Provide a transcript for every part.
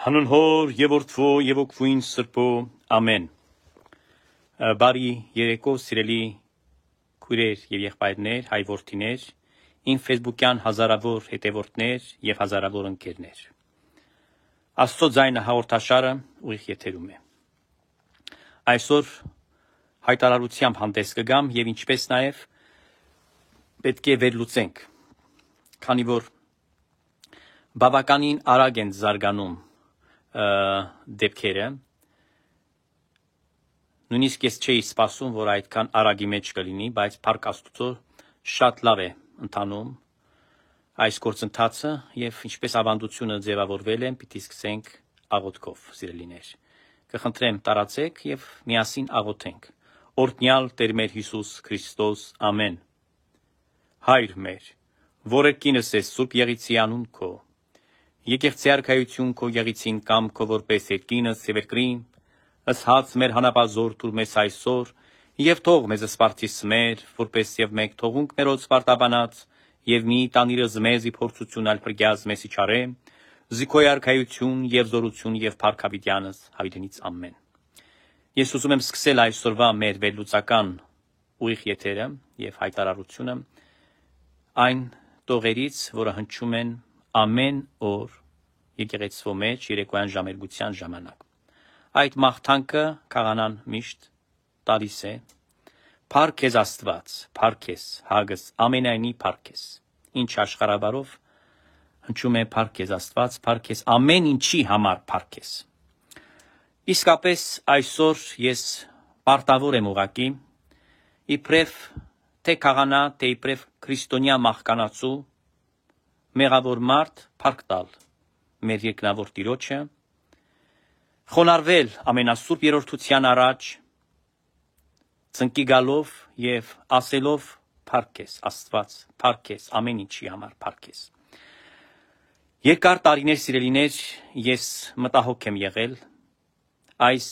Հանուն հոր եւ որդվո եւ օգվույն սրբո ամեն բարի երեկո սիրելի քույրեր եւ եղբայրներ հայ որդիներ իմ ֆեյսբուքյան հազարավոր հետևորդներ եւ հազարավոր ընկերներ Աստծո ձայնը հաղորդաշարը ուղիղ եթերում է այսօր հայտարարությամբ հանդես կգամ եւ ինչպես նաեւ պետք է վերլուծենք քանի որ բավականին արագ են զարգանում դեպքերը նույնիսկ ես չէի սպասում որ այդքան արագի մեջ կլինի բայց փառք Աստծո շատ լավ է ընթանում այս գործընթացը եւ ինչպես ավանդությունը ձևավորվել է պիտի սկսենք աղոթքով սիրելիներ կխնդրեմ տարածեք եւ միասին աղոթենք օրհնյալ Տեր մեր Հիսուս Քրիստոս ամեն Հայր մեր որը կինս ես Սուրբ Եղիցի անուն քո Եկեղեցի արքայություն քո եղիցին կամ քո որպես երկինս եւ երկրին ըսհաց մեր հանապազոր դուր մեզ այսօր եւ թող մեզ սպարտիս մեր որպես եւ մեկ թողունք մերոց պարտաբանած եւ մի տանիրս մեզի փորձություն ալ փրկյազ մեզ իչարե զիքոյ արքայություն եւ զորություն եւ փառքավիտյանս հավիտենից ամեն Ես ուզում եմ սկսել այսօրվա մեր վերլուծական ուղիղ եթերը եւ հայտարարությունը այն տողերից որը հնչում են ամեն օր եկեղեցու մեջ երեկոյան ժամերգության ժամանակ այդ մաղթանքը քահանան միշտ տալիս է Փառք քեզ Աստված փառք քեզ հագս ամենայնի փառք քեզ ինչ աշխարհաբարով հնչում է փառք քեզ Աստված փառք քեզ ամեն ինչի համար փառք քեզ իսկապես այսօր ես պարտավոր եմ ուղակի իբրև թե քահանա թե իբրև քրիստոնյա մահկանացու Մեղավոր մարդ փառք տալ մեր երկնավոր Տիրոջը խոնարհվել ամենասուրբ երրորդության առաջ ծնկի գալով եւ ասելով փառք քեզ Աստված փառք քեզ ամեն ինչի համար փառք քեզ Երկար տարիներ սիրելիներ ես մտահոգ եմ եղել այս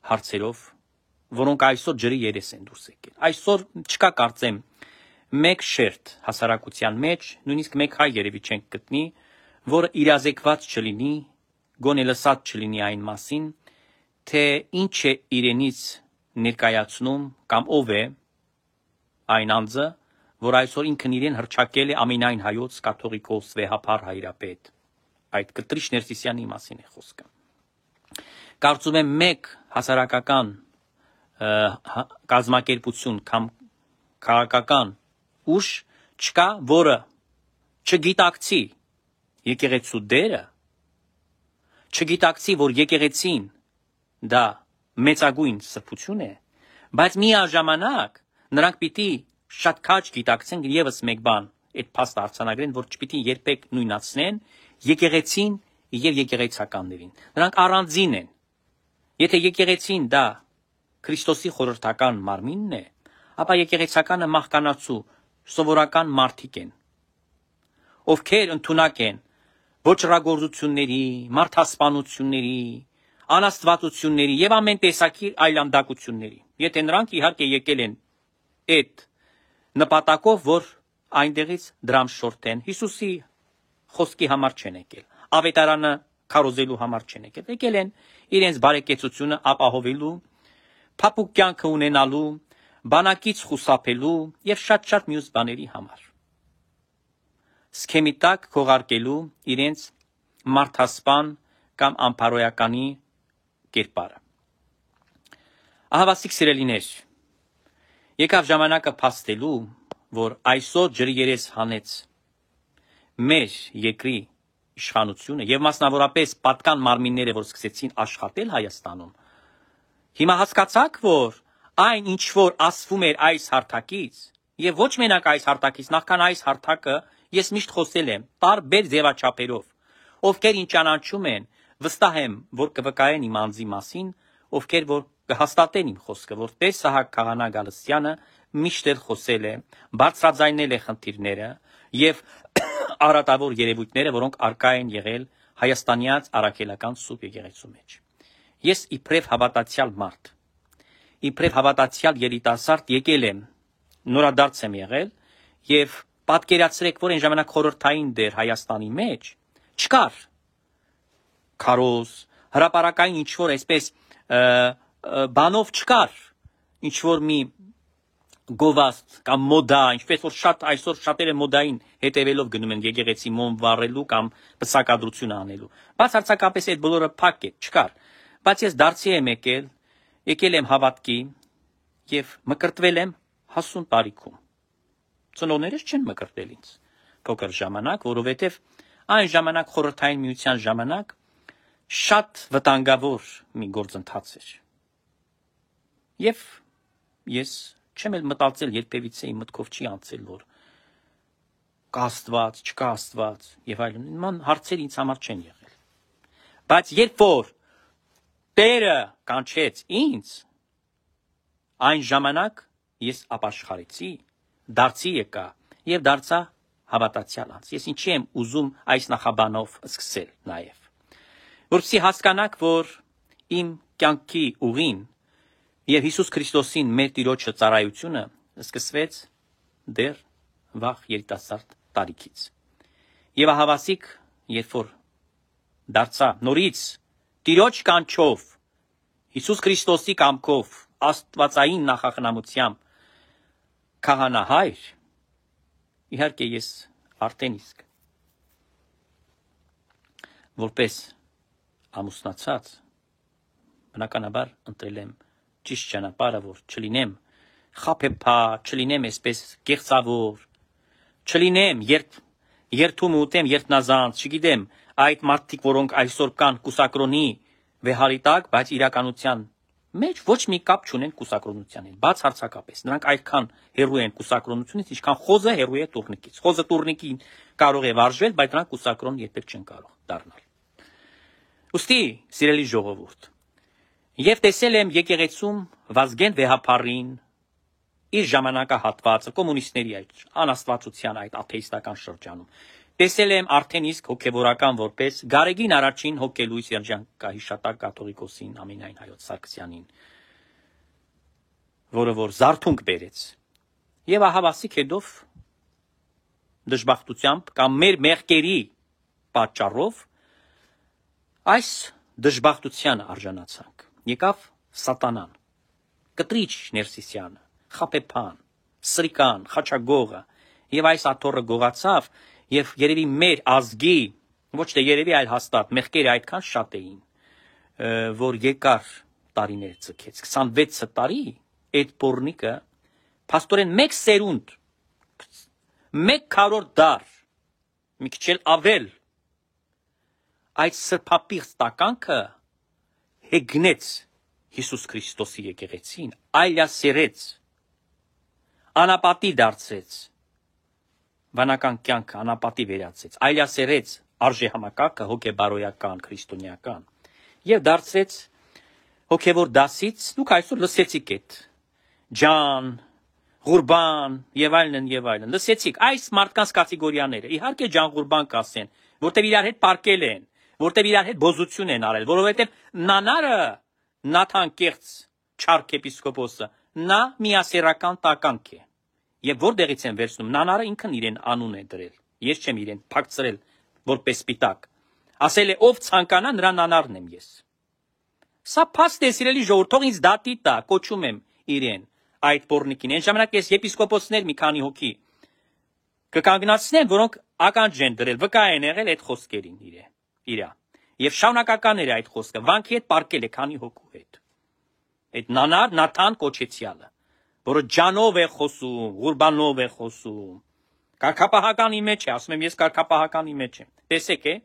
հարցերով որոնք այսօր ջրի երես են դուրս եկել այսօր չկա կարծեմ մեկ շերտ հասարակության մեջ նույնիսկ մեկ հայ երևի չենք գտնի որը իրազեկված չլինի գոնե լսած չլինի այն մասին թե ինչ է իրենից ներկայացնում կամ ով է այն անձը որ այսօր ինքն իրեն հռչակել է ամենայն հայոց կաթողիկոս վեհափառ հայրապետ այդ Կտրիշ Ներսիսյանի մասին է խոսքը կարծում եմ մեկ հասարակական կազմակերպություն կամ քաղաքական ուժ չկա որը չգիտակցի եկեղեցու դերը չգիտակցի որ եկեղեցին դա մեծագույն սրբություն է բայց միաժամանակ նրանք պիտի շատ քաջ գիտակցեն եւս մեկ բան այդ փաստը արձանագրեն որ չպիտի երբեք նույնացնեն եկեղեցին եւ եկեղեցականներին նրանք առանձին են եթե եկեղեցին դա Քրիստոսի խորհրդական մարմինն է ապա եկեղեցականը մահկանացու սովորական մարդիկ են ովքեր ընդունակ են ոչռագործությունների մարդասպանությունների անաստվածությունների եւ ամեն տեսակի այլանդակությունների եթե նրանք իհարկե եկել են այդ նպատակով որ այնտեղից դրամ շորթեն Հիսուսի խոսքի համար չեն եկել ավետարանը քարոզելու համար չեն եկել են իրենց բարեկեցությունը ապահովելու փափուկ կյանքը ունենալու բանակից խուսափելու եւ շատ մյուս բաների համար սքեմի տակ քողարկելու իրենց մարդասպան կամ ամփարոյականի կերպարը ահավասիկ սիրելիներ եկավ ժամանակը փաստելու որ այսօր ջրի երես հանեց մեր երկրի իշխանությունը եւ մասնավորապես պատկան մարմինները որ սկսեցին աշխատել Հայաստանում հիմա հասկացաք որ այն ինչ որ ասվում էր այս հարթակից եւ ոչ մենակ այս հարթակից նախքան այս հարթակը ես միշտ խոսել եմ տարբեր ձևաչափերով ովքեր ինչ ճանաչում են վստահ եմ որ կվկայեն իմ անձի մասին ովքեր որ կհաստատեն իմ խոսքը որ տեր Սահակ քահանա Գալստյանը միշտ էլ խոսել է բարձրաձայնել է խնդիրները եւ արատավոր երևույթները որոնք արկա են եղել հայաստանյաց առաքելական սուրբ եկեղեցու մեջ ես իբրև հավատացյալ մարդ իբրև հավատացյալ երիտասարդ եկել եմ նորադարձ եմ եղել եւ պատկերացրեք որ այն ժամանակ խորհրդային դեր Հայաստանի մեջ չկար քարոզ, հրապարակային ինչ-որ այսպես բանով չկար, ինչ-որ մի գովաստ կամ մոդա, ինչպես որ շատ այսօր շատերը մոդային հետևելով գնում են եկեղեցի մոմ վառելու կամ պսակադրություն անելու։ Բացարձակապես այդ բոլորը փակ է, չկար։ Բայց ես դարձի եմ եկել եմ հավատքի եւ մկրտվել եմ հասուն տարիքում։ Ծնողներս չեն մկրտել ինձ փոքր ժամանակ, որովհետեւ այն ժամանակ խորհրդային միության ժամանակ շատ վտանգավոր մի գործընթաց էր։ Եվ ես չեմ էլ մտածել երբևիցե իմ մտքով չի անցել, որ կա Աստված, չկա Աստված եւ այլն։ Նման հարցեր ինձ համար չեն եղել։ Բայց երբ որ Տերը կանչեց ինձ, այն ժամանակ ես ապաշխարեցի, դարձի եկա եւ դարձա հավատացյալ անձ։ Ես ինչի եմ ուզում այս նախաբանով սկսել նաեւ, որպեսզի հասկանաք, որ իմ կյանքի ուղին եւ Հիսուս Քրիստոսին մեր Տիրոջը ծառայությունը սկսվեց դեռ վաղ երիտասարդ տարիքից։ Եվ ահավասիկ, երբ որ դարձա նորից Տիրոջ կանչով, Հիսուս Քրիստոսի կամքով, աստվածային նախախնամությամբ քահանահայր, իհարկե ես արդեն իսկ որպես ամուսնացած բնականաբար ընտրել եմ ճիշտ ճանապարհը, որ չլինեմ խափեփա, չլինեմ այսպես կեղծավոր, չլինեմ երթում ուտեմ երտնազանց, չգիտեմ, այդ մարդիկ, որոնք այսօր կան կուսակրոնի վեհարի տակ, բայց իրականության մեջ ոչ մի կապ չունեն կուսակրոնության հետ, բացարձակապես։ Նրանք այդքան հեռու են կուսակրոնությունից, ինչքան խոզը հեռու է տուրնիկից։ Խոզը տուրնիկին կարող է վարժվել, բայց նրանք կուսակրոն երբեք չեն կարող դառնալ։ Ուստի, սիրելի ժողովուրդ, եւ տեսել եմ եկեղեցում Վազգեն Վեհափառին իր ժամանակահատվածը կոմունիստների այդ անաստվածության այդ աթեիստական շրջանում։ Տեսել եմ արդեն իսկ հոգևորական որպես Գարեգին առաջին հոգելույս երջանկահիշատակ կաթողիկոսին Ամենայն Հայոց Սարգսյանին, որը որ զարթունք բերեց։ Եվ ահավասիկ հետով դժբախտությամբ կամ մեր մեղքերի պատճառով այս դժբախտության արժանացանք։ Եկավ Սատանան, կտրիչ Ներսիսյանը, խափեփան, սրիկան, խաչագողը, եւ այս աթոռը գողացավ, եւ երևի մեր ազգի, ոչ թե երևի, այլ հաստատ մեղքերը այդքան շատ էին, որ երկար տարիներ ցկեց, 26 տարի այդ բորնիկը փաստորեն մեկ սերունդ, մեկ քառորդ դար, մի քիչ էլ ավել այդ սրբապիղծ տականքը հեգնեց Հիսուս Քրիստոսի եկեղեցին, այլասերեց, անապատի դարձեց, վանական կյանքը անապատի վերածեց, այլասերեց արժեհամակարգը հոգեբարոյական, քրիստոնեական եւ դարձեց հոգեվոր դասից, դուք այսօր լսեցիք այդ ջան, Ղուրբան եւ այլն, լսեցիք այս մարդկանց կատեգորիաները, իհարկե ջան Ղուրբան կասեն, որտեղ իրար հետ պարկել են, որտեղ իրար հետ բոզություն են արել, որովհետեւ նանարը Նաթան կեղծ չարք եպիսկոպոսը, նա միասեռական տականք է։ Եվ որտեղից են վերցնում, նանարը ինքն իրեն անուն է դրել, ես չեմ իրեն փակցրել որպես սպիտակ, ասել է ով ցանկանա նրա նանարն եմ ես։ Սա փաստ է, սիրելի ժողովուրդ, թող ինձ դատի տա, կոչում եմ իրեն այդ բորնիկին, այն ժամանակ ես եպիսկոպոսներ մի քանի հոգի կկանգնացնեն, որոնք ականջ են դրել, վկա են եղել այդ խոսքերին իրա։ Եվ շարունակական էր այդ խոսքը, վանքի հետ պարկել է քանի հոգու հետ։ Այդ նանար Նաթան կոչեցյալը, որը ջանով է խոսում, Ղուրբանով է խոսում, կարգապահականի մեջ է, ասում եմ ես կարգապահականի մեջ եմ։ Տեսեք է,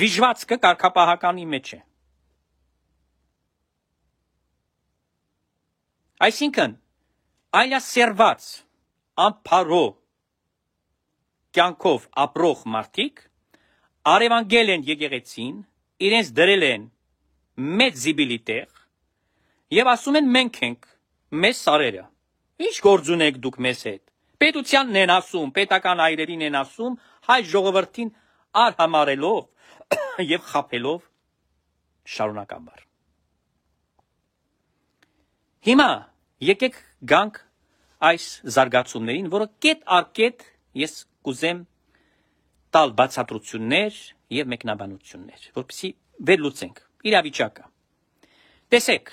վիժվածքը կարգապահականի մեջ է։ Այսինքն, այլասերված, անփարո կյանքով ապրող մարդիկ արևանգել են եկեղեցին, իրենց դրել են մեծ զիբիլի տեղ եւ ասում են մենք ենք, մեզ սարերը, ինչ գործ ունեք դուք մեզ հետ, պետությանն են ասում, պետական այրերին են ասում, հայ ժողովրդին արհամարելով եւ խափելով շարունակաբար։ Հիմա եկեք գանք այս զարգացումներին, որը կետ առ կետ ես կուզեմ տալ բացատրություններ եւ մեկնաբանություններ, որպեսզի վերլուծենք իրավիճակը։ Տեսեք,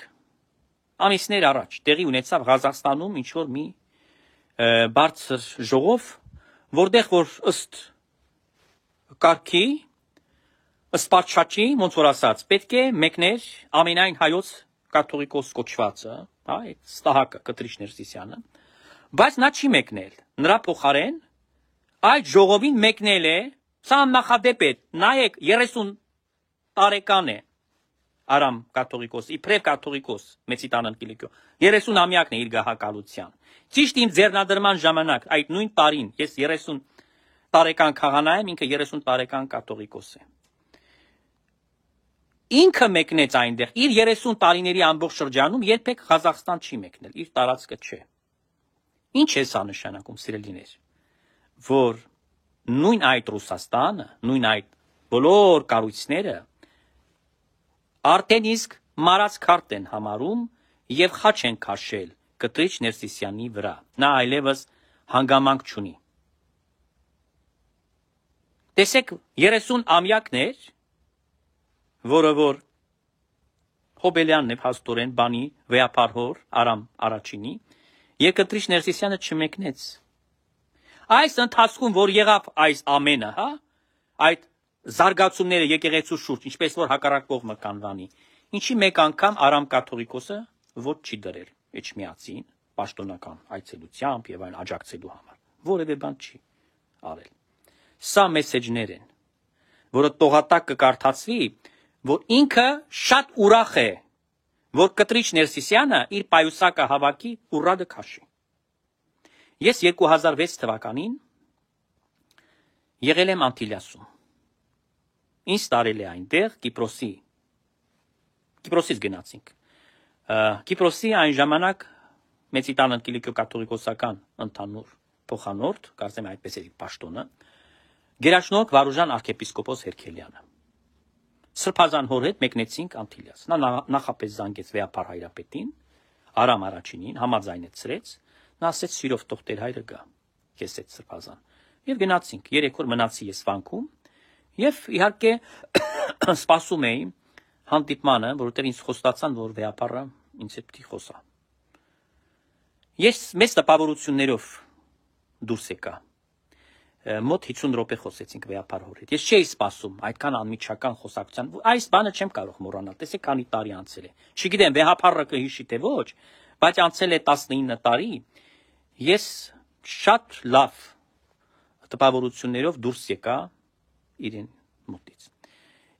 ամիսներ առաջ տեղի ունեցավ Ղազախստանում ինչ որ մի բարձր ժողով, որտեղ որ ըստ կարգի, ըստ պատշաճի, ոնց որ ասած, պետք է մեկներ ամենայն հայոց կաթողիկոս կոչվածը, հա, այդ Ստահակը Կտրիչ Ներսիսյանը, բայց նա չի մեկնել։ Նրա փոխարեն այդ ժողովին մեկնել է, սա նախադեպ է, նայեք 30 տարեկան է Արամ կաթողիկոս, իբրև կաթողիկոս Մեծիտանան Կիլիկիո, 30-ամյակն է իր գահակալության։ Ճիշտ իմ ձեռնադրման ժամանակ, այդ նույն տարին, ես 30 տարեկան քահանա եմ, ինքը 30 տարեկան կաթողիկոս է։ Ինքը մեկնեց այնտեղ, իր 30 տարիների ամբողջ շրջանում երբեք Ղազախստան չի մեկնել, իր տարածքը չէ։ Ինչ է սա նշանակում, սիրելիներ, որ նույն այդ Ռուսաստանը, նույն այդ բոլոր կառույցները արդեն իսկ մարած քարտ են համարում եւ խաչ են քաշել Կտրիչ Ներսիսյանի վրա։ Նա այլևս հանգամանք չունի։ Տեսեք 30-ամյակներ, որը որ Հոբելյանն է փաստորեն բանի վեապարհոր Արամ Արաչինի, եւ Կտրիչ Ներսիսյանը չմեկնեց։ Այս ընթացքում, որ եղավ այս ամենը, հա, այդ զարգացումները եկեղեցու շուրջ, ինչպես որ հակառակ կողմը կանվանի, ինչի մեկ անգամ Արամ կաթողիկոսը ոչ չի դրել Էջմիածին, պաշտոնական այցելությամբ եւ այն աջակցելու համար։ Որևէ բան չի արել։ Սա մեսեջներ են, որը տողատակ կկարդացվի, որ ինքը շատ ուրախ է, որ Կտրիչ Ներսիսյանը իր պայուսակը հավաքի ուռադը քաշի։ Ես 2006 թվականին եղել եմ Անտիլիասում։ Ինձ տարել է այնտեղ Կիպրոսից գնացինք։ Կիպրոսի այն ժամանակ Մեծիտանան Կիլիկիո կաթողիկոսական ընդհանուր փոխանորդ, կարծեմ այդպես էր պաշտոնը, Գերաշնորհ Վարուժան arczepiskopos Հերքելյանը։ Սրբազան հոր հետ մեկնեցինք Անտիլիաս։ Նա նախապես զանգեց վեապար հայրապետին, Արամ Արաչինին, համաձայնեցրեց, նա ասեց սիրով թող Տեր հայրը գա, ես այդ սրբազան։ Եվ գնացինք, 3 օր մնացի ես վանքում, եւ իհարկե սպասում էի հանդիպմանը, որովհետեւ ինձ խոստացան, որ վեապարը ինձ հետ պիտի խոսա։ Ես մեծ տպավորություններով դուրս եկա։ Մոտ 50 րոպե խոսեցինք վեապարհոր հետ։ Ես չէի սպասում այդքան անմիջական խոսակցության։ Այս բանը չեմ կարող մոռանալ։ Տեսեք, քանի տարի անցել է։ Չգիտեմ, վեապարը կհիշի թե ոչ, բայց անցել է 19 տարի։ Ես շատ լավ տպավորություններով դուրս եկա իրեն մոտից։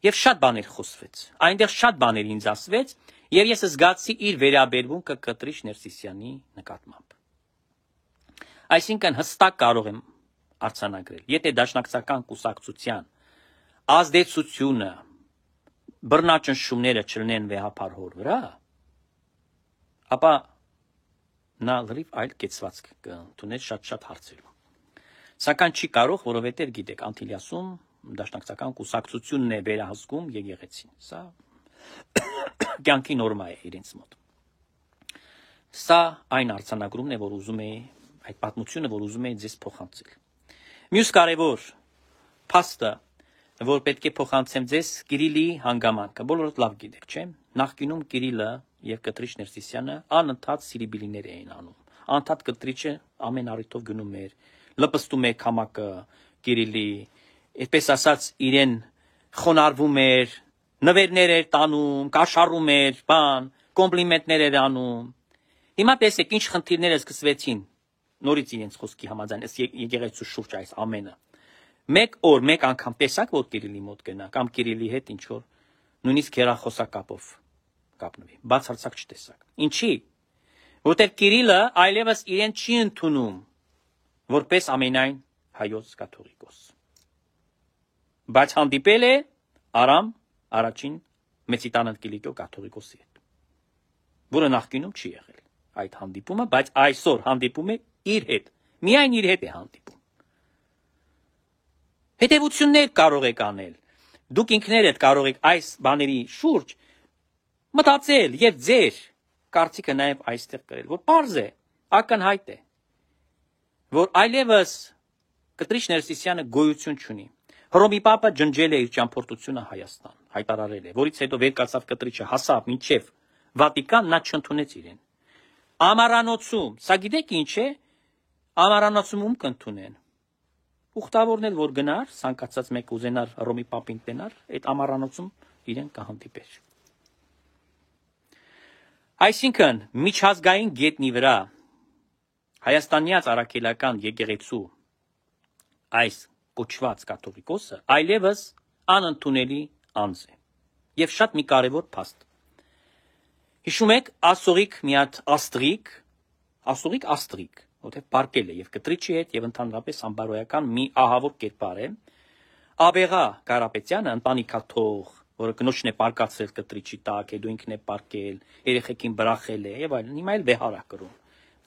Եվ շատ բաներ խոսվեց։ Այնտեղ շատ բաներ ինձ ասվեց, եւ ես զգացի իր վերաբերմունքը Կտրիչ Ներսիսյանի նկատմամբ։ Այսինքն հստակ կարող եմ արձանագրել, եթե դաշնակցական կուսակցության ազդեցությունը բռնաճնշումները չլինեն վեհապարհոր վրա, ապա նա լրիվ այլ կեցվածք կընդուներ շատ հարցերում։ Սակայն չի կարող, որովհետև գիտեք, Անտիլիասում դաշնակցական կուսակցությունն է վերահսկում եկեղեցին։ Սա կյանքի նորմա է իրենց մոտ։ Սա այն արձանագրումն է, որ ուզում է, այդ պատմությունը, որ ուզում է ձեզ փոխանցել։ Մյուս կարևոր փաստը, որ պետք է փոխանցեմ ձեզ, Կիրիլի հանգամանքը։ Բոլորդ լավ գիտեք, չէ՞։ Նախկինում Կիրիլը եւ Կտրիչ Ներսիսյանը անընդհատ սիրիբիլիներ էին անում։ Անընդհատ Կտրիչը ամեն առիթով գնում էր, լպստում էր քամակը Կիրիլի, այսպես ասած իրեն խոնարհվում էր, նվերներ էր տանում, կաշառում էր, կոմպլիմենտներ էր անում։ Հիմա տեսեք ինչ խնդիրները սկսվեցին նորից իրենց խոսքի համաձայն, եկեղեցու շուրջ այս ամենը։ Մեկ օր, մեկ անգամ տեսակ, որ Կիրիլի մոտ գնա, կամ Կիրիլի հետ ինչ որ նույնիսկ հեռախոսակապով կապնվի, բացարձակ չտեսակ։ Ինչի՞։ Որտեղ Կիրիլը այլևս իրեն չի ընդունում որպես ամենայն հայոց կաթողիկոս։ Բայց հանդիպել է Արամ Արաչին Մեծիտանան Կիլիկիո կաթողիկոսի հետ, որը նախկինում չի եղել այդ հանդիպումը, բայց այսօր հանդիպում է իր հետ, միայն իր հետ է հանդիպում։ Հետևություններ կարող եք անել, դուք ինքներդ կարող եք այս բաների շուրջ մտածել եւ ձեր կարծիքը նաեւ այստեղ կրել, որ պարզ է, ակնհայտ է, որ այլևս Կտրիչ Ներսիսյանը գոյություն չունի, Հռոմի Պապը ջնջել է իր ճամփորդությունը Հայաստան, հայտարարել է, որից հետո վերկացավ կտրիչը, հասավ մինչև Վատիկան, նա չընդունեց իրեն։ Ամառանոցում, սա գիտեք ինչ է, ամառանոցում ում կընդունեն։ Ուխտավորն էլ որ գնար, ցանկացած մեկ ուզենար Հռոմի Պապին տենար, այդ ամառանոցում իրեն կհանդիպեր։ Այսինքն միջազգային գետնի վրա հայաստանյաց առաքելական եկեղեցու այս կոչված կաթողիկոսը այլևս անընդունելի անձ է եւ շատ մի կարեւոր փաստ։ Հիշում եք Ասորիկ մի հատ Աստրիկ, որտեղ պարկել է եւ կտրիչի հետ եւ ընդհանրապես ամբարոյական մի ահավոր կերպար է։ Աբեղա Կարապետյանը ընտանիքաթող, որը կնոջն է պարկացրել կտրիչի տակ, հետո ինքն է պարկել, երեխեքին բրախել է եւ այլն, հիմա էլ վեհար է կրում։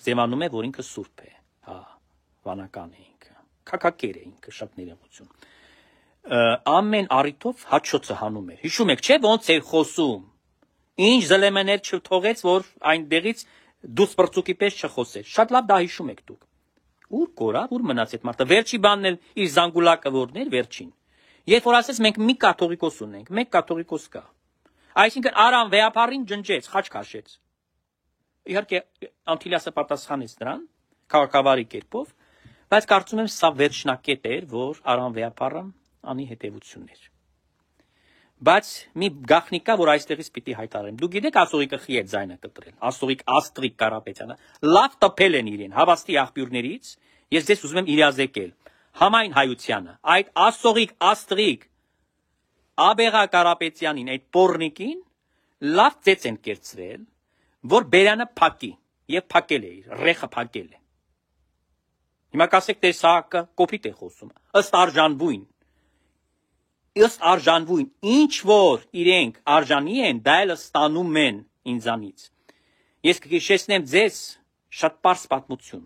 Զեմանում է, որ ինքը սուրբ է, հա, վանական է ինքը, քակակեր է ինքը, շատ ներողություն։ Ամեն առիթով հաչոցը հանում էր։ Հիշում եք, չէ՞ ոնց էր խոսում։ Ինչ զլեմներ չթողեց, որ այնտեղից դուս բրծուկի պես չխոսեր։ Շատ լավ դա հիշում եք դուք։ Ուր կորավ, ուր մնաց այդ մարդը։ Վերջի բանն էլ իր զանգուլակը որներ, վերջին։ Երբ որ ասես մենք մի կաթողիկոս ունենք, մեկ կաթողիկոս կա։ Այսինքն Արամ Վեապարին ջնջեց, խաչ քաշեց։ Իհարկե Անտիլիասը պատասխանեց նրան քաղաքավարի կերպով, բայց կարծում եմ սա վերջնակետ էր, որ Արամ Վեապարը անի հետևություններ։ Բայց մի գաղտնիքա, որ այստեղից պիտի հայտարարեմ։ Դուք գիտեք Ասորիկը խի է ձայնը կտրել։ Ասորիկ Աստրիկ Կարապետյանը լավ տպել են իրեն հավաստի աղբյուրներից, ես ձեզ ուզում եմ իրազեկել։ Համայն հայությանը այդ Ասորիկ Աստրիկ Աբեղա Կարապետյանին, այդ պորնիկին լավ ծեծ են կերծրել, որ բերանը փակի եւ փակել է իր ռեխը փակել է։ Հիմա կասեք տեսակը կոպիտ է խոսում ըստ արժանվույն ինչ որ իրենք արժանի են դա էլ ստանում են ինձանից։ Ես կհիշեցնեմ ձեզ շատ պարզ պատմություն։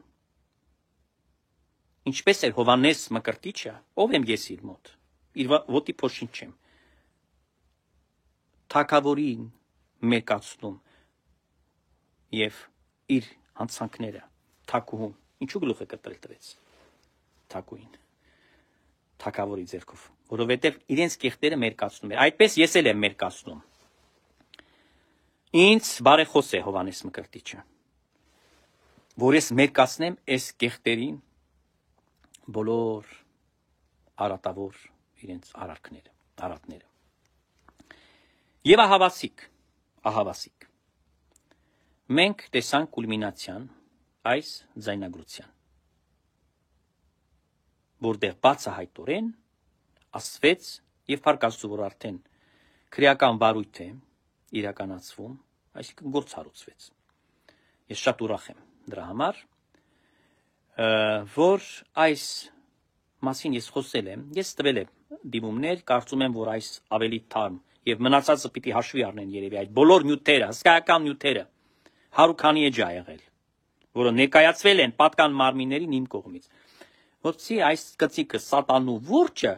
Ինչպես էր Հովանես Մկրտիչը, ով եմ ես իր մոտ, իր ոտի փոշին չեմ, թագավորին մեկացնում եւ իր հանցանքները թագուհուն, ինչու գլուխը կտրել տվեց թագուհին, թագավորի ձեռքով, որովհետեւ իրենց կեղտերը մերկացնում էր, այդպես ես էլ եմ մերկացնում։ Ինձ բարեխոս է Հովանես Մկրտիչը, որ ես մերկացնեմ այս կեղտերին բոլոր արատավոր իրենց արարքները։ Եվ ահավասիկ։ Մենք տեսանք կուլմինացիան այս ձայնագրության, որտեղ բացահայտորեն ասվեց եւ փառք որ արդեն քրեական վարույթ է իրականացվում, այսինքն գործ հարուցվեց։ Ես շատ ուրախ եմ դրա համար, որ այս մասին ես խոսել եմ, ես տվել եմ դիմումներ, կարծում եմ, որ այս ավելի թարմ եւ մնացածը պիտի հաշվի առնեն երևի այդ բոլոր նյութերը, հսկայական նյութերը Հարուքանի էջ ա եղել, որը ներկայացվել են պատկան մարմիններին իմ կողմից։ Որպեսզի այս կծիկը սատանու որջը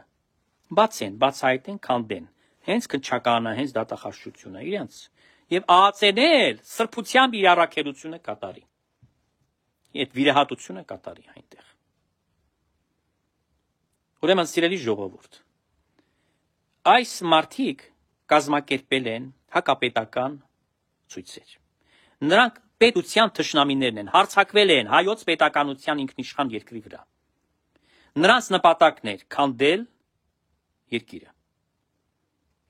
բացահայտեն, քանդեն, հենց քնչականը, հենց դատախազությունը իրենց եւ ԱԱՑ-ն սրբությամբ իր առաքելությունը կատարի։ Այդ վիրահատությունը կատարի այնտեղ։ Ուրեմն սիրելի ժողովուրդ, այս մարդիկ կազմակերպել են հակապետական ցույցեր։ Նրանք պետության թշնամիներն են, հարձակվել են հայոց պետականության ինքնիշխան երկրի վրա։ Նրանց նպատակն էր քանդել երկիրը։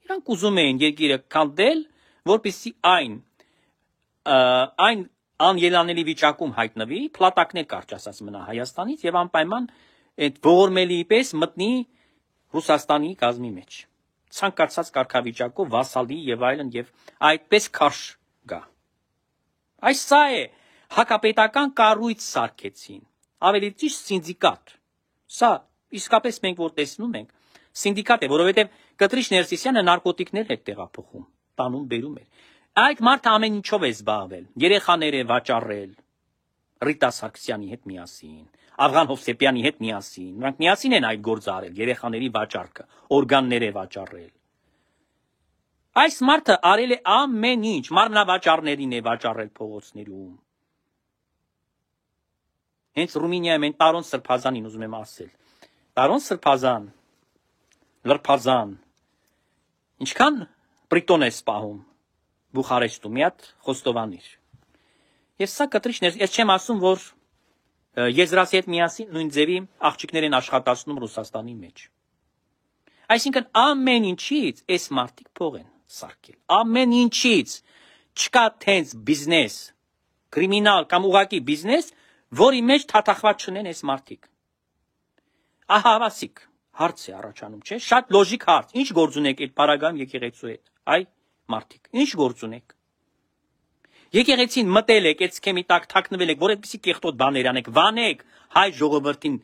Իրանք ուզում էին երկիրը քանդել, որպեսզի այն անելանելի վիճակում հայտնվի, փլատակներ կարճ ասած մնա Հայաստանից եւ անպայման այդ ողորմելի պես մտնի Ռուսաստանի կազմի մեջ։ Ցանկացած կարգավիճակով վասալի եւ այլն եւ այդպես քաշ գա։ Այս սա է հակապետական կառույց սարքեցին, ավելի ճիշտ սինդիկատ։ Սա իսկապես մենք որ տեսնում ենք, սինդիկատ է, որովհետեւ Կտրիչ Ներսիսյանը նարկոտիկներ է տեղափոխում, տանում բերում էր։ Այդ մարդը ամեն ինչով է զբաղվել, երեխաներ է վաճառել, Ռիտա Սարգսյանի հետ միասին, Ավղան Հովսեփյանի հետ միասին, նրանք միասին են այդ գործը արել, երեխաների վաճառքը, օրգաններ է վաճառել։ Այս մարդը արել է ամեն ինչ, մարմնավաճառներին է վաճառել փողոցներում։ Հենց Ռումինիայում են Տարոն Սրբազանին ուզում եմ ասել։ Տարոն Սրբազան լրբազան, ինչքան պրիտոն ես պահում Բուխարեստում, մի հատ խոստովանիր։ Ես սա կտրիչներ, ես չեմ ասում, որ եզրասի հետ միասին նույն ձևի աղջիկներ են աշխատացնում Ռուսաստանի մեջ։ Այսինքն ամեն ինչից այս մարդիկ փող են սարքել։ Ամեն ինչից չկա տենց բիզնես, կրիմինալ կամ ուղակի բիզնես, որի մեջ թաթախված չունեն այս մարդիկ։ Ահա հավասիկ հարց է առաջանում, չէ՞։ Շատ լոժիկ հարց։ Ինչ գործ ունեք այդ պարագայում եկեղեցու հետ։ Այ մարդիկ, ինչ գործ ունեք։ Եկեղեցին մտել եք, այդ սքեմի տակ թաքնվել եք, որ այդպիսի կեղտոտ բաներ անեք, վանեք հայ ժողովրդին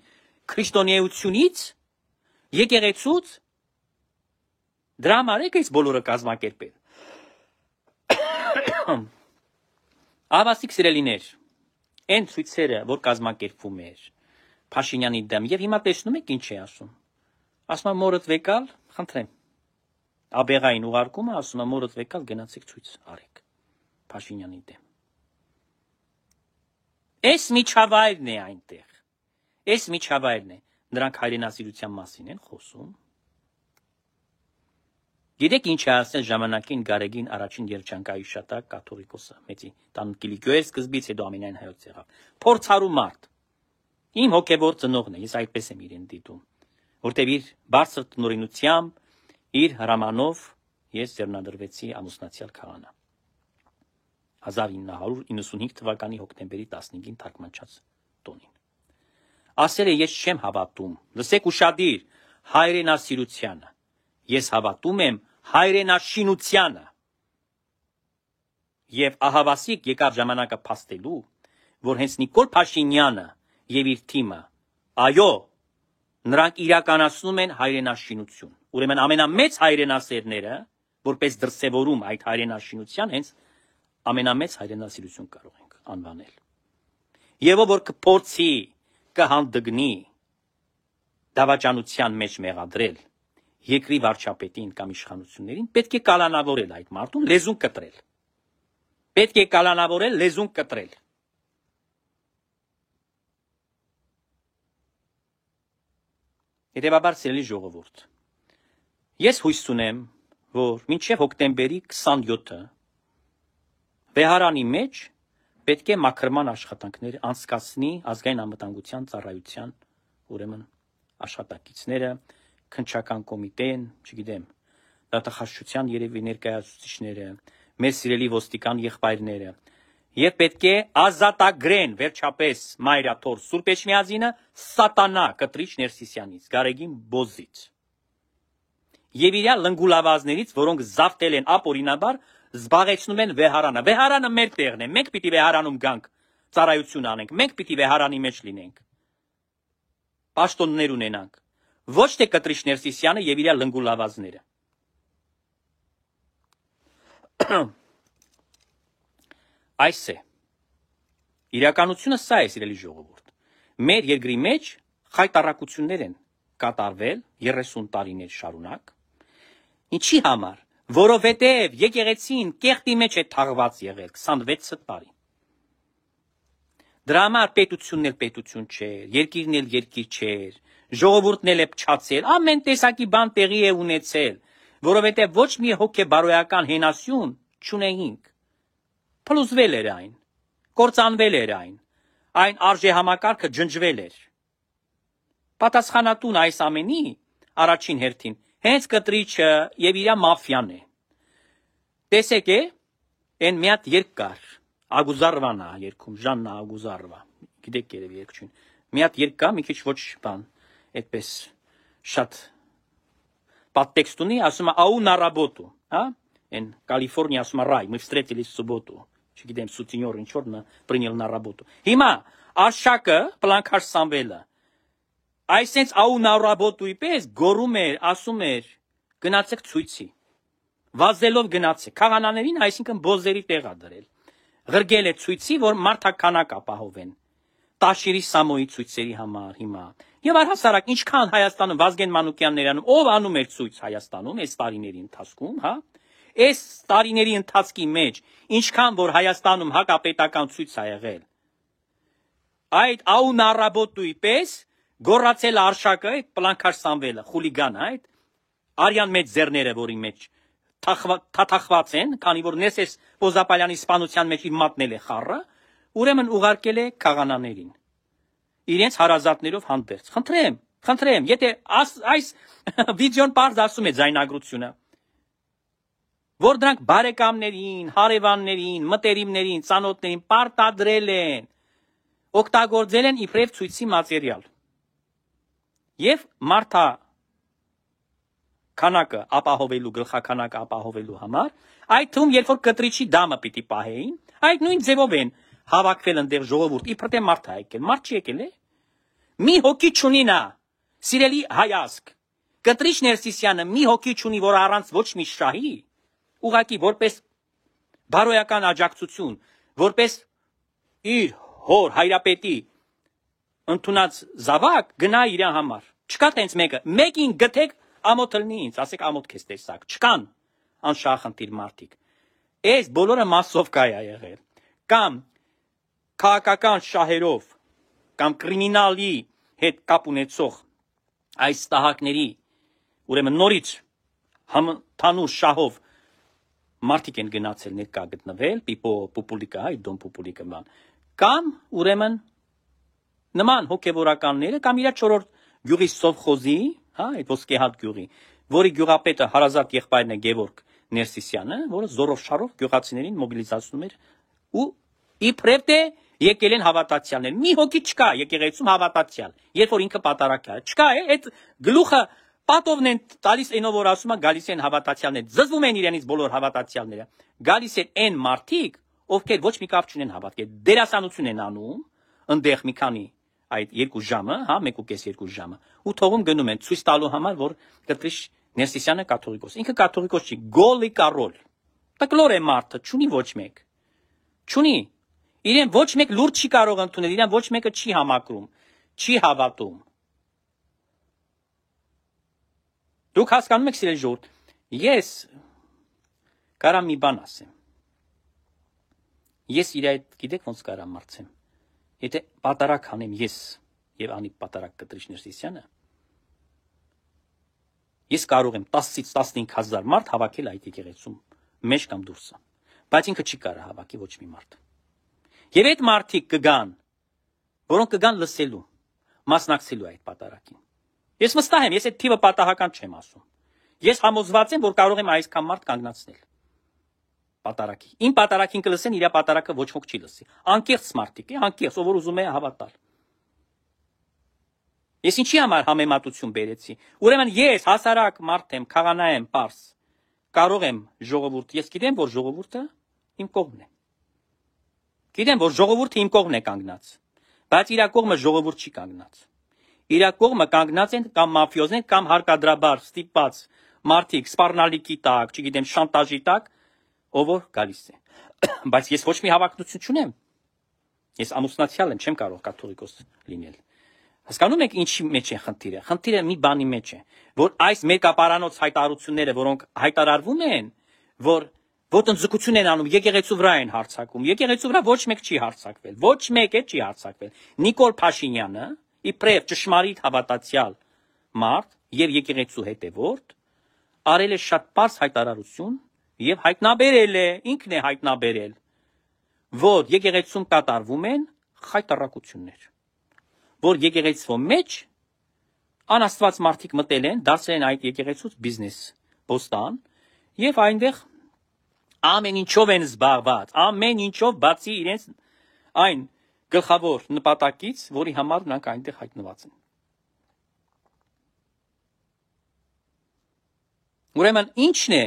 քրիստոնեությունից, եկեղեցուց, դրա համար եք այս բոլորը կազմակերպել։ Ավասիկ սիրելիներ, այն ցույցերը, որ կազմակերպվում էր Փաշինյանի դեմ, եւ հիմա տեսնում եք ինչ է ասում։ Ասում է մորդ վեկալ, խնդրեմ։ Աբեղային ուղարկումը ասում է մորդ վեկալ գնացեք ցույց արեք Փաշինյանի դեմ։ Այս միջավայրն է այնտեղ։ Այս միջավայրն է։ Նրանք հայրենասիրության մասին են խոսում։ Գիտեք ինչ է ասել ժամանակին Գարեգին առաջին երջանկայի շատակ կաթողիկոսը, մեծի տան Կիլիկիոյի սկզբից հետո ամենայն հայոց եղավ։ Փորձառու մարդ։ Իմ հոգևոր ծնողն է, ես այդպես եմ իրեն դիտում, որտեղ իր բարձր տնօրինությամբ, իր հրամանով ես ձեռնադրվեցի ամուսնացյալ քահանա։ 1995 թվականի հոկտեմբերի 15-ին թարգմանչած տոնին։ Ասել է ես չեմ հավատում, լսեք ուշադիր, հայրենասիրությանը, ես հավատում եմ հայրենաշինությանը։ Եվ ահավասիկ եկավ ժամանակը փաստելու, որ հենց Նիկոլ Փաշինյանը եւ իր թիմը, այո, նրանք իրականացնում են հայրենաշինություն։ Ուրեմն ամենամեծ հայրենասերները, որպես դրսևորում այդ հայրենաշինության, հենց ամենամեծ հայրենասիրություն կարող ենք անվանել։ Եվ որ կփորձի կհանդգնի դավաճանության մեջ մեղադրել երկրի վարչապետին կամ իշխանություններին, պետք է կալանավորել այդ մարդուն, լեզուն կտրել։ Պետք է կալանավորել, լեզուն կտրել։ Հետևաբար սիրելի ժողովուրդ, ես հույս ունեմ, որ մինչև հոկտեմբերի 27-ը Վեհարանի մեջ պետք է մաքրման աշխատանքներ անցկացնի ազգային անվտանգության ծառայության ուրեմն աշխատակիցները, քննչական կոմիտեն, չգիտեմ, դատախազության երևի ներկայացուցիչները, մեր սիրելի ոստիկան եղբայրները, եւ պետք է ազատագրեն վերջապես Մայրաթոր Սուրբ Էջմիածինը սատանա կտրիչ Ներսիսյանից, Գարեգին Բոզից եւ իր լնգուլավազներից, որոնք զավթել են ապօրինաբար, զբաղեցնում են Վեհարանը։ Վեհարանը մեր տեղն է, մենք պիտի Վեհարանում գանք, ծառայություն անենք, մենք պիտի Վեհարանի մեջ լինենք, պաշտոններ ունենանք, ոչ թե կտրիչ Ներսիսյանը եւ իր լնգուլավազները։ Այս է իրականությունը, սա է սիրելի ժողովուրդ։ Մեր երկրի մեջ խայտարակություններ են կատարվել 30 տարիներ շարունակ։ Ինչի համար? Որովհետև եկեղեցին կեղտի մեջ է թաղված եղել 26 տարի։ Դրա համար պետությունն էլ պետություն չէր, երկիրն էլ երկիր չէր, ժողովուրդն էլ է փչացել, ամեն տեսակի բան տեղի է ունեցել, որովհետև ոչ մի հոգեբարոյական հենասյուն չունեինք։ Փլուզվել էր այն, կործանվել էր այն արժե համակարգը ջնջվել էր։ Պատասխանատուն այս ամենի առաջին հերթին հենց կտրիչը եւ իր մաֆիան է։ Տեսեք է, այն մի հատ երգ կար, Ագուզարվանա երգում, Ժաննա Ագուզարվա, գիտեք երևի երգչուն։ Մի հատ երգ կա, մի քիչ ոչ բան, այդպես շատ պատտեքստ ունի, ասում է «Ау на работу», հա? Այն Կալիֆոռնիա ասում է «Рай, мы встретились в субботу», չգիտեմ, սուտինյոր ինչ որ принял на работу։ Հիմա Արշակը, Պլանքաշ Սամվելը այսենց «Ау на работу»-ի պես գոռում էր, ասում էր գնացեք ցույցի։ Վազելով գնացեք։ Քահանաներին, այսինքն բոզերի տեղա դրել։ Ղրգել է ցույցի, որ մարդաքանակ ապահովեն։ Տաշիրի Սամոյի ցույցերի համար հիմա։ Եվ առհասարակ ինչքան Հայաստանում Վազգեն Մանուկյաններն ով անում էր ցույց Հայաստանում այս տարիների ընթացքում, հա? Այս տարիների ընթացքի մեջ ինչքան որ Հայաստանում հակապետական ցույց ա եղել։ Այդ «Ау на работу»-ի պես գոռացել Արշակը, այդ Պլանքաշ Սամվելը, խուլիգանը, այդ արյան մեջ ձեռները, որի մեջ թաթախված են, քանի որ Նեսես Պոզապալյանի սպանության մեջ իր մատնել է խառը, ուրեմն ուղարկել է քահանաներին իրենց հարազատներով հանդերձ։ Խնդրեմ, եթե այս վիդեոն պարզ ասում է ձայնագրությունը, որ դրանք բարեկամներին, հարևաններին, մտերիմներին, ծանոթներին պարտադրել են, օգտագործել են իբրև ցույցի մատերիալ։ Եվ մարդա քանակը ապահովելու, գլխականակը ապահովելու համար, այդ թվում, երբ որ կտրիչի դամը պիտի պահեին, այդ նույն ձևով են հավաքվել ընդեղ ժողովուրդ, իբր թե մարդ է եկել, մարդ չի եկել է։ Մի հոգի չունի նա, սիրելի հայազգ, կտրիչ Ներսիսյանը մի հոգի չունի, որ առանց ոչ մի շահի, ուղղակի որպես բարոյական աջակցություն, որպես իր հոր հայրապետի ընդունած զավակ գնա իր համար։ Չկա տենց մեկին գտեք ամոթ լնի ինձ, ասեք ամոթ քեզ տեսակ, չկան անշահախնդիր մարդիկ։ Այս բոլորը մասովկա է եղել, կամ քաղաքական շահերով, կամ կրիմինալի հետ կապ ունեցող այս տահակների, ուրեմն նորից համընդհանուր շահով մարդիկ են գնացել ներկա գտնվել, պիպո պուպուլիկա, այդ դոն պուպուլիկը ման, կամ ուրեմն նման հոգևորականները, կամ իր չորրորդ գյուղի սովխոզի, այդ ոսկեհատ գյուղի, որի գյուղապետը հարազատ եղբայրն է Գևորգ Ներսիսյանը, որը զորով շարով գյուղացիներին մոբիլիզացնում էր ու իբրև թե եկել են հավատացյալներ։ Մի հոգի չկա եկեղեցում հավատացյալ, երբ որ ինքը պատարակ է, չկա է, այդ գլուխը պատովն են տալիս այնով որ ասում է գալիս են հավատացյալներ, զզվում են իրենից բոլոր հավատացյալները, գալիս են այն մարդիկ, ովքեր ոչ մի կապ չունեն հավատքի, դերասանություն են անում, ընդեղ մի քանի այդ 2 ժամը, 1.5-2 ժամը, ու թողում գնում են ցույց տալու համար, որ կտրիչ Ներսիսյանը կաթողիկոս, ինքը կաթողիկոս չի, գոլի կարոլ, տկլոր է մարդը, չունի ոչ մեկ, չունի, իրեն ոչ մեկ լուրջ չի կարող ընդունել, իրեն ոչ մեկը չի համակրում, չի հավատում։ Դուք հասկանում եք, սիրելի ժողովուրդ, ես կարամ մի բան ասեմ, ես իր այդ գիտեք ոնց կարամ մարցեմ, եթե պատարակ անեմ ես եւ անի պատարակ կտրիչ Ներսիսյանը, ես կարող եմ 10-ից 15 հազար մարդ հավաքել այդ եկեղեցում, մեջ կամ դուրսը, բայց ինքը չի կարող հավաքի ոչ մի մարդ։ Եվ այդ մարդիկ կգան, որոնք կգան լսելու, մասնակցելու այդ պատարակին։ Ես վստահ եմ, ես այդ թիվը պատահական չեմ ասում։ Ես համոզված եմ, որ կարող եմ այսքան մարդ կանգնացնել պատարակի։ Իմ պատարակին կլսեն, իր պատարակը ոչ ոք չի լսի։ Անկեղծ մարդիկ է, անկեղծ, ով որ ուզում է հավատալ։ Ես ինչի համար համեմատություն բերեցի։ Ուրեմն ես հասարակ մարդ եմ, քահանա եմ, պարս։ Կարող եմ ժողովուրդ, ես գիտեմ, որ ժողովուրդը իմ կողմն է։ Գիտեմ, որ ժողովուրդը իմ կողմն է կանգնած, բայց իր կողմը ժողովուրդ չի կանգնած։ Իր կողմը կանգնած են կամ մաֆիոզներ, կամ հարկադրաբար ստիպված մարդիկ, սպառնալիքի տակ, չգիտեմ, շանտաժի տակ, ով որ գալիս է։ Բայց ես ոչ մի հավակնություն չունեմ։ Ես ամուսնացյալ եմ, չեմ կարող կաթողիկոս լինել։ Հասկանում եք ինչի մեջ է խնդիրը։ Խնդիրը մի բանի մեջ է, որ այս մերկապարանոց հայտարարությունները, որոնք հայտարարվում են, որ ոտնձգություն են անում, եկեղեցու վրա են հարձակում, եկեղեցու վրա ոչ մեկ չի հարձակվել, ոչ մեկը չի հարձակվել։ Նիկոլ Փաշինյանը, իբրև ճշմարիտ հավատացյալ մարդ եւ եկեղեցու հետևորդ, արել է շատ պարզ հայտարարություն եւ հայտնաբերել է, ինքն է հայտնաբերել, որ եկեղեցում կատարվում են խայտարակություններ, որ եկեղեցու մեջ անաստված մարդիկ մտել են, դարձել են այդ եկեղեցուց բիզնես բոստան եւ այնտեղ ամեն ինչով են զբաղված, ամեն ինչով բացի իրենց այն գլխավոր նպատակից, որի համար նրանք այնտեղ հայտնված են։ Ուրեմն ինչն է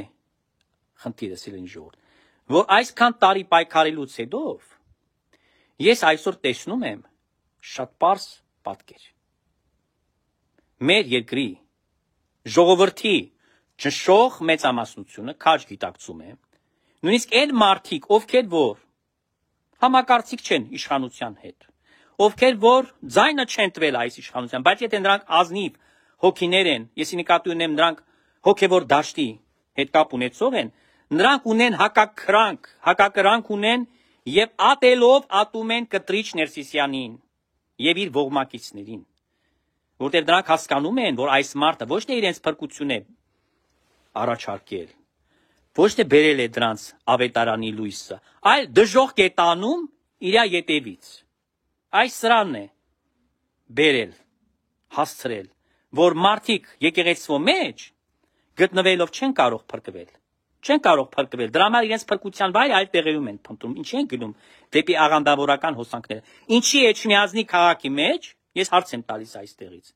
խնդիրը, սիրելի ժողովուրդ, որ այսքան տարի պայքարելուց հետո ես այսօր տեսնում եմ շատ պարզ պատկեր։ Մեր երկրի ժողովրդի ճշող մեծամասնությունը քաջ գիտակցում է, նույնիսկ այն մարդիկ, ովքեր որ համակարծիք չեն իշխանության հետ, ովքեր որ ձայնը չեն տվել այս իշխանության, բայց եթե նրանք ազնիվ հոգիներ են, եսի նկատի ունեմ նրանք հոգևոր դաշտի հետ կապ ունեցող են, նրանք ունեն հակակրանք ունեն եւ ատելով ատում են կտրիչ Ներսիսյանին եւ իր ողմակիցներին, որտեղ նրանք հասկանում են, որ այս մարդը ոչ թե իրենց փրկություն է առաջարկել, ոչ թե բերել է դրանց ավետարանի լույսը, այլ դժոխք է տանում իր ետևից։ Այս սրանն է բերել, հասցրել, որ մարդիկ եկեղեցու մեջ գտնվելով չեն կարող փրկվել։ Չեն կարող փրկվել։ Դրա համար իրենց փրկության վայրը այլ տեղերում են փնտրում։ Ինչի են գնում դեպի աղանդավորական հոսանքները։ Ինչի Էջմիածնի քաղաքի մեջ ես հարց եմ տալիս այստեղից։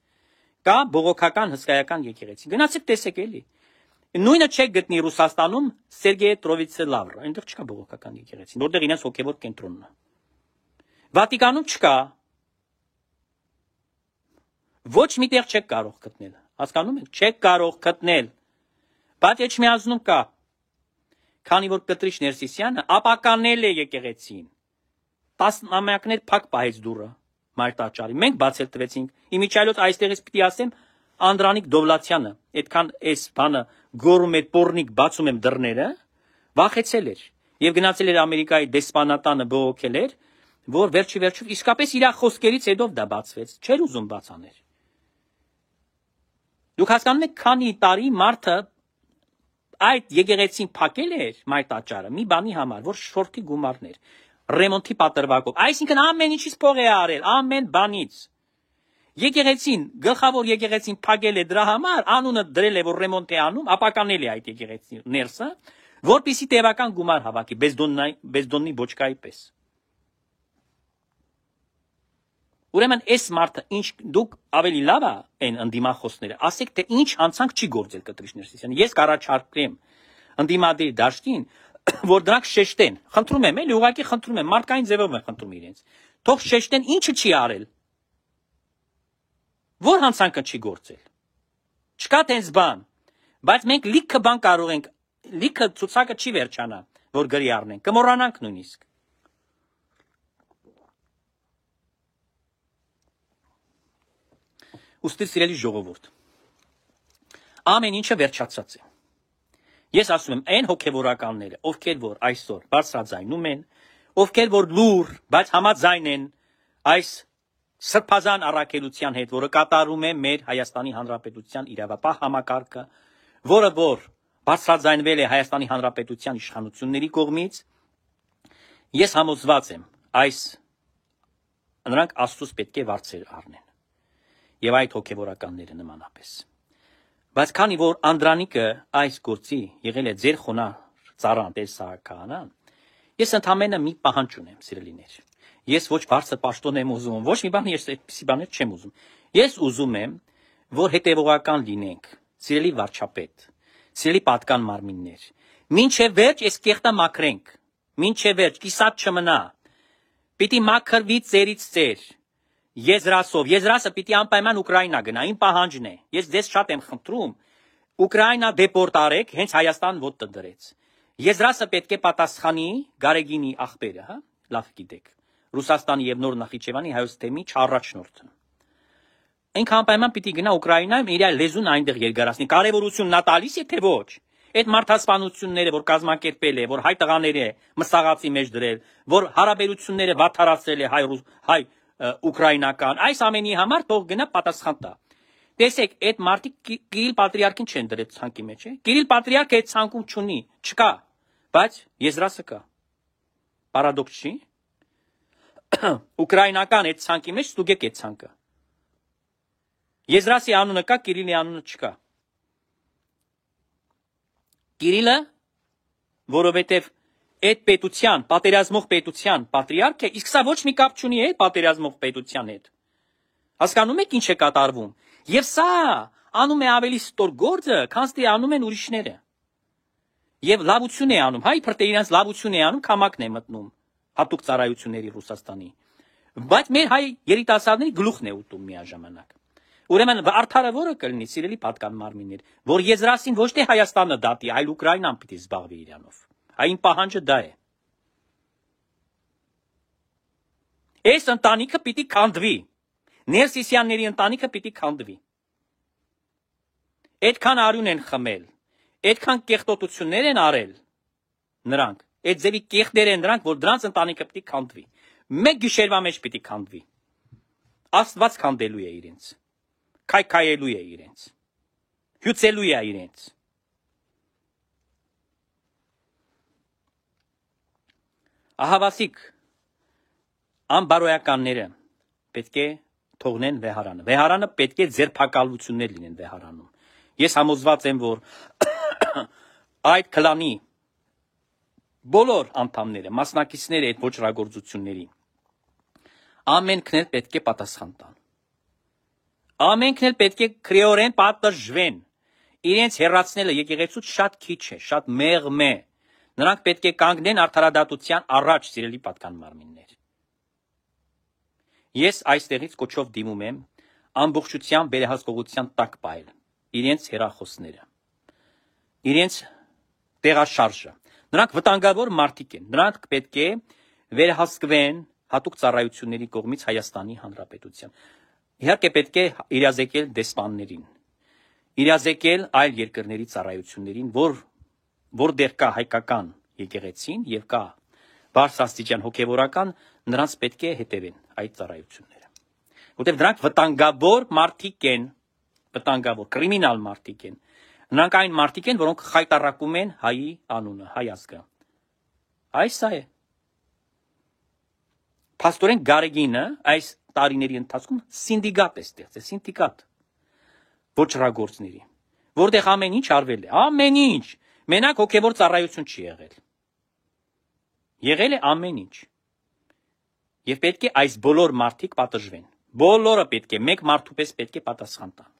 Կա բողոքական հսկայական եկեղեցի։ Գնացեք տեսեք էլի։ Նույնը չեք գտնի Ռուսաստանում Սերգեյ Տրովիցե Լավրը, այնտեղ չկա բողոքական եկեղեցի, որտեղ իրենց հոգևոր կենտրոնն է։ Վատիկանում չկա։ Ոչ միտեղ չեք կարող գտնել։ Հասկանում եք, չեք կարող գտնել։ Բայց Էջմիածնում կա։ Քանի որ Կտրիչ Ներսիսյանը ապականել է եկեղեցին։ 10 ամյակներ փակ պահեց դուռը մայր տաճարի։ Մենք բացել տվեցինք։ Իմիջիայլոց այստեղից պիտի ասեմ Անդրանիկ Դովլաթյանը, այդքան էս բանը գորում է պորնիկ բացում եմ դռները, վախեցել էր եւ գնացել էր Ամերիկայի դեսպանատանը բողոքել էր, որ վերջի վերջում իսկապես իր խոսքերից հետո դա բացվեց, չէր ուզում բացաներ։ Դուք հասկանում եք, քանի տարի մարդը այդ եկեղեցին փակել էր մայր տաճարը մի բանի համար, որ շորթի գումարներ, ռեմոնտի պատրվակով, այսինքն ամեն ինչից փող է արել, ամեն բանից։ Եկեղեցին, գլխավոր եկեղեցին փակել է դրա համար, անունը դրել է, որ ռեմոնտ է անում, ապականել է այդ եկեղեցի ներսը, որպեսզի տևական գումար հավաքի, Բեզդոնի բոչկայի պես։ Ուրեմն այս մարդը ինչ դուք ավելի լավ են ընդդիմախոսները, ասեք թե ինչ հանցանք չի գործել Կտրիչ Ներսիսյանը։ Ես կառաջարկեմ ընդդիմադիր դաշտին, որ դրանք շեշտեն։ Խնդրում եմ, էլի ուղղակի խնդրում եմ, մարդկային ձևով եմ խնդրում իրենց։ Թող շեշտեն ինչը չի արել։ Որ հանցանքը չի գործել։ Չկա տենց բան, բայց մենք լիքը բան կարող ենք, լիքը ցուցակը չի վերջանա, որ գրի առնենք, կմոռանանք նույնիսկ։ Ուստի սիրելի ժողովուրդ, ամեն ինչը վերջացած է։ Ես ասում եմ, այն հոգևորականները, ովքեր որ այսօր բարձրաձայնում են, ովքեր որ լուր, բայց համաձայն են այս սրբազան առաքելության հետ, որը կատարում է մեր Հայաստանի Հանրապետության իրավապահ համակարգը, որը որ բարձրաձայնվել է Հայաստանի Հանրապետության իշխանությունների կողմից, ես համոզված եմ, նրանք Աստծուց պետք է վարձեր առնեն։ Եվ այդ հոգևորականները նմանապես։ Բայց քանի որ Անդրանիկը այս գործի եղել է ձեր խոնար ծառան Տեր Սահակյանն, ես ընդամենը մի պահանջ ունեմ, սիրելիներ։ Ես ոչ բարձր պաշտոն եմ ուզում, ոչ մի բան ես այդպիսի բաներ չեմ ուզում։ Ես ուզում եմ, որ հետևողական լինենք, սիրելի վարչապետ, սիրելի պատկան մարմիններ։ Մինչև վերջ այս կեղտը մաքրենք, մինչև վերջ կիսատ չմնա։ Պիտի մաքրվի ծերից ծեր։ Եզրասը պիտի անպայման Ուկրաինա գնա, իմ պահանջն է։ Ես ձեզ շատ եմ խնդրում, Ուկրաինա դեպորտ արեք, հենց Հայաստան ոտը դրեց։ Եզրասը պետք է պատասխանի Գարեգինի աղբերը, հա, լավ գիտեք։ Ռուսաստանի եւ Նոր Նախիջևանի հայոց թեմի չառաջնորդը։ Ինքը անպայման պիտի գնա Ուկրաինայում իր լեզուն այնտեղ երկարացնի։ Կարևորությունն նա տալիս է թե ոչ։ Այդ մարդասպանությունները, որ կազմակերպել է, որ հայ տղաները մսաղացի մեջ դրել, որ հարաբերությունները վատթարացրել է հայ ուկրաինական, այս ամենի համար թող գնա պատասխան տա։ Տեսեք, այդ մարդիկ Կիրիլ Պատրիարքին չեն դրել ցանկի մեջ, է։ Կիրիլ Պատրիարքը այդ ցանկում չունի, չկա, բայց Եզրասը կա։ Պարադոքս չի։ Ուկրաինական այդ ցանկի մեջ ստուգեք այդ ցանկը։ Եզրասի անունը կա, Կիրիլի անունը չկա։ Կիրիլը, որովհետև այդ պետության, պատերազմող պետության պատրիարք է, իսկ սա ոչ մի կապ չունի այդ պատերազմող պետության հետ։ Հասկանում եք ինչ է կատարվում։ Եվ սա անում է ավելի ստոր գործը, քան թե անում են ուրիշները։ Եվ լավություն է անում, հայ իբրտե իրենց լավություն է անում, քամակն է մտնում հատուկ ծառայությունների Ռուսաստանի։ Բայց մեր հայ երիտասարդների գլուխն է ուտում միաժամանակ։ Ուրեմն արդարը որը կլինի, սիրելի պատկան մարմիններ, որ Եզրասին ոչ թե Հայաստանը դատի, այլ Ուկրաինան պիտի զբաղվի իրանով։ Այն պահանջը դա է։ Այս ընտանիքը պիտի քանդվի։ Ներսիսյանների ընտանիքը պիտի քանդվի։ Այդքան արյուն են խմել, այդքան կեղտոտություններ են արել նրանք, այդ ձևի կեղտեր են նրանք, որ դրանց ընտանիքը պիտի քանդվի։ Մեկ գիշերվա մեջ պիտի քանդվի։ Աստված քանդելու է իրենց։ Քայքայելու է իրենց։ Հյուծելու է իրենց։ Ահավասիկ անբարոյականները պետք է թողնեն վեհարանը։ Վեհարանը պետք է ձերբակալություններ լինեն վեհարանում։ Ես համոզված եմ, որ այդ քլանի բոլոր անդամները, մասնակիցները այդ ոչռագործությունների ամենքն էլ պետք է պատասխան տան։ Ամենքն էլ պետք է քրեորեն պատժվեն։ Իրենց հեռացնելը եկեղեցուց շատ քիչ է, շատ մեղմ է։ Նրանք պետք է կանգնեն արդարադատության առաջ, սիրելի պատկան մարմիններ։ Ես այստեղից կոչով դիմում եմ ամբողջությամբ վերահսկողության տակ պահել իրենց հեռախոսները, իրենց տեղաշարժը։ Նրանք վտանգավոր մարդիկ են։ Նրանք պետք է վերահսկվեն հատուկ ծառայությունների կողմից Հայաստանի Հանրապետության։ Իհարկե պետք է իրազեկել դեսպաններին, իրազեկել այլ երկրների ծառայություններին, որտեղ կա հայկական եկեղեցին եւ կա բարձրաստիճան հոգեվորական, նրանց պետք է հետևեն այդ ծառայությունները։ Որտեղ դրանք վտանգավոր մարդիկ են, վտանգավոր կրիմինալ մարդիկ են։ Նրանք այն մարդիկ են, որոնք խայտառակում են հայի անունը, հայ ազգը։ Այս է։ Փաստորեն Գարեգինը այս տարիների ընթացքում սինդիկատ է ստեղծել, սինդիկատ ոչռագործների, որտեղ ամեն ինչ արվել է, ամեն ինչ, մենակ հոգևոր ծառայություն չի եղել։ Եղել է ամեն ինչ։ Եվ պետք է այս բոլոր մարդիկ պատժվեն։ Բոլորը պետք է մեկ մարդու պես պետք է պատասխան տան։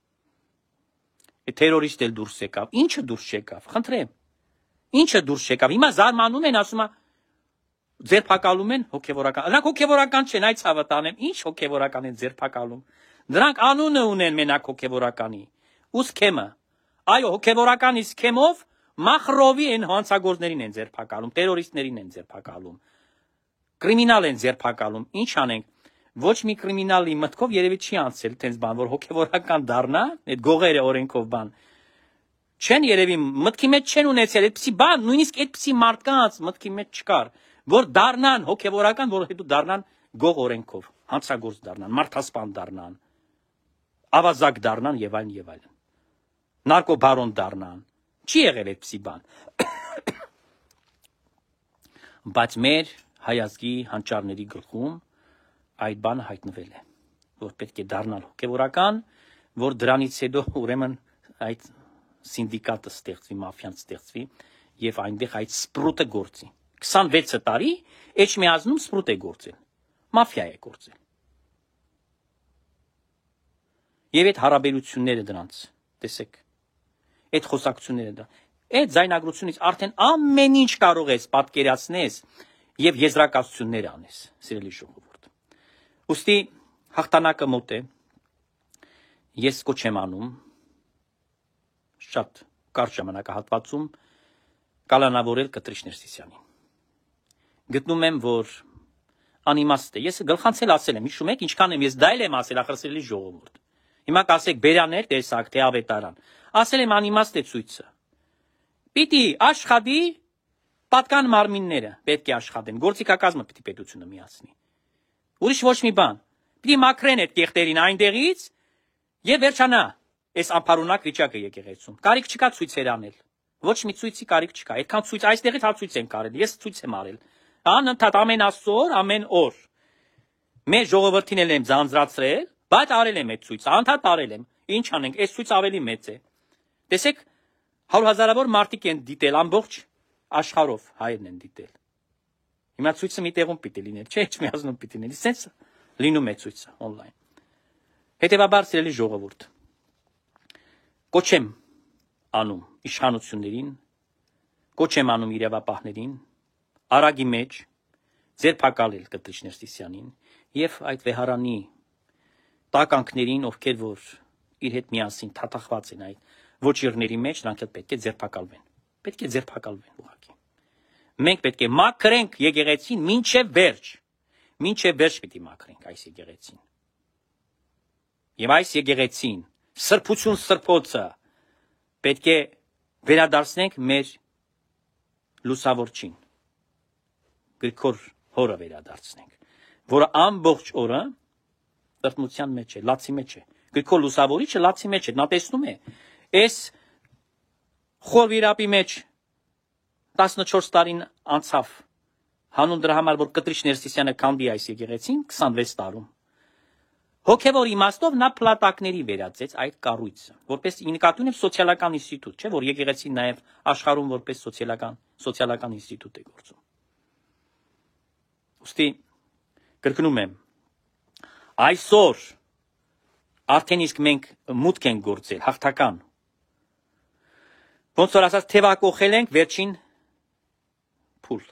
Թերորիստ էլ դուրս եկավ։ Ինչը դուրս չեկավ, խնդրեմ։ Ինչը դուրս չեկավ։ Հիմա զարմանում են, ասում է ձերբակալում են հոգևորական։ Նրանք հոգևորական չեն, այդ ցավը տանեմ։ Ինչ հոգևորական են ձերբակալում։ Նրանք անունը ունեն մենակ հոգևորականի։ Ու սքեմը։ Այո, հոգևորականի սքեմով Մախրովի են հանցագործներին են ձերբակալում, տերորիստներին են ձերբակալում։ Կրիմինալ են ձերբակալում։ Ինչ անենք։ Ոչ մի կրիմինալի մտքով երևի չի անցել տենց բան, որ հոգևորական դառնա, այդ գողերը օրենքով բան։ Չեն երևի մտքի մեջ չեն ունեցել, այդպիսի բան, նույնիսկ այդպիսի մարդկանց մտքի մեջ չկար, որ դառնան հոգևորական, որ հետո դառնան գող օրենքով, հանցագործ դառնան, մարդասպան դառնան, ավազակ դառնան եւ այլն եւ այլն։ Նարկոբարոն դառնան։ Չի եղել այդպիսի բան։ Բայց մեր հայազգի հանճարների գլխում այդ բանը հայտնվել է, որ պետք է դառնալ հոգևորական, որ դրանից հետո ուրեմն այդ սինդիկատը ստեղծվի, մաֆիան ստեղծվի եւ այնտեղ այդ սպրուտը գործի։ 26 տարի Էջմիածնում սպրուտ է գործել, մաֆիա է գործել։ Եվ այդ հարաբերությունները դրանց, տեսեք, այդ խոսակցությունները դա, այդ զայնագրությունից արդեն ամեն ինչ կարող ես պատկերացնես եւ եզրակացություններ անես, սիրելի ժողովուրդ։ Ուստի հաղթանակը մոտ է, ես կոչ եմ անում շատ կարճ ժամանակահատվածում կալանավորել Կտրիշ Ներսիսյանին։ Գտնում եմ, որ անիմաստ է, ես գլխանցել ասել եմ, հիշում եք, ինչքան եմ ես դա եմ ասել, ախր սիրելի ժողովուրդ։ Հիմա կասեք բերաներ տեսակ, թե ավետարան, ասել եմ անիմաստ է ցույցը։ Պիտի աշխատի պատկան մարմինները, պետք է աշխատեն, գործիքակազմը պիտի պետությունը միացնի։ Ուրիշ ոչ մի բան։ Պիտի մաքրեն այդ կեղտերին այնտեղից եւ վերջանա այս անփարունակ վիճակը եկեղեցում։ Կարիք չկա ցույցեր անել։ Ոչ մի ցույցի կարիք չկա։ Այդքան ցույց այստեղից հացույց են կարել։ Ես ցույց եմ արել։ Անընդհատ ամեն աստծոր, ամեն օր։ Մեր ժողովրդին էլ եմ ձանձրացրել, բայց արել եմ այդ ցույցը, անդադ արել եմ։ Ինչ անենք, այս ցույցը ավելի մեծ է։ Տեսեք, 100,000-ավոր մարդիկ են դիտել ամբողջ աշխարհով, հայերն են դիտել։ Հիմա ցույցը մի տեղում պիտի լիներ, չէ՞, Էջմիածնում պիտի լինի, սենց լինում է ցույցը on-line։ Հետևաբար սիրելի ժողովուրդ, կոչ եմ անում իշխանություններին, կոչ եմ անում իրավապահներին, արագի մեջ ձերբակալել Կտրիշ Ներսիսյանին եւ այդ վեհարանի տականքներին, ովքեր որ իր հետ միասին թաթախված են այդ ոչիրների մեջ, նրանք էլ պետք է ձերբակալվեն։ Պետք է ձերբակալվեն ուղղակի։ Մենք պետք է մաքրենք եկեղեցին մինչև վերջ։ Մինչև վերջ պիտի մաքրենք այս եկեղեցին։ Եվ այս եկեղեցին սրբություն սրբոցը պետք է վերադարձնենք մեր լուսավորչին, Գրիգոր հորը վերադարձնենք, որը ամբողջ օրը տրտմության մեջ է, լացի մեջ է։ Գրիգոր լուսավորիչը լացի մեջ է, նա տեսնում է, այս խոր վիրապի մեջ 14 տարին անցավ հանուն դրա համար, որ Կտրիչ Ներսիսյանը քանդի այս եկեղեցին 26 տարում։ Հոգևոր իմաստով նա փլատակների վերածեց այդ կառույցը, որպես նկատի ունեմ սոցիալական ինստիտուտ, չէ՞ որ եկեղեցին նաև աշխարհում որպես սոցիալական ինստիտուտ է գործում։ Ոստի կրկնում եմ, այսօր արդեն իսկ մենք մուտք ենք գործել հաղթական։ Ոնց որ ասած թևակողել ենք վերջին փուլ։